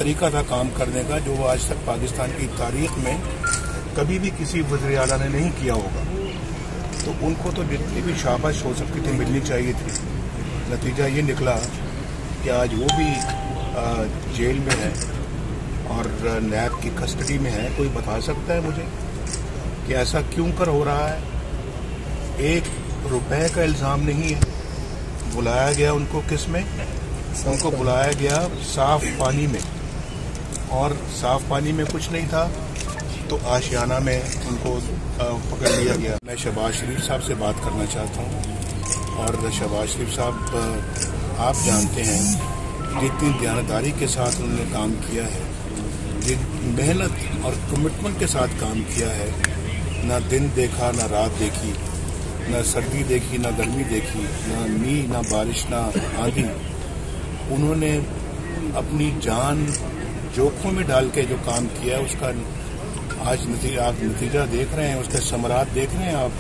तरीका था काम करने का जो आज तक पाकिस्तान की तारीख में कभी भी किसी वज़ीर आला ने नहीं किया होगा। तो उनको तो जितनी भी शाबाश हो सकती थी मिलनी चाहिए थी। नतीजा ये निकला कि आज वो भी जेल में है और नैब की कस्टडी में है। कोई बता सकता है मुझे कि ऐसा क्यों कर हो रहा है? 1 रुपए का इल्ज़ाम नहीं है। बुलाया गया उनको किस में? उनको बुलाया गया साफ पानी में, और साफ पानी में कुछ नहीं था तो आशियाना में उनको पकड़ लिया गया। मैं शहबाज शरीफ साहब से बात करना चाहता हूँ। और शहबाज शरीफ साहब, आप जानते हैं जितनी दयानतदारी के साथ उन्होंने काम किया है, जिन मेहनत और कमिटमेंट के साथ काम किया है, ना दिन देखा ना रात देखी, ना सर्दी देखी ना गर्मी देखी, ना मींह ना बारिश ना आंधी। उन्होंने अपनी जान जोखों में डाल के जो काम किया है उसका आज आप नतीजा देख रहे हैं, उसके समरात देख रहे हैं आप।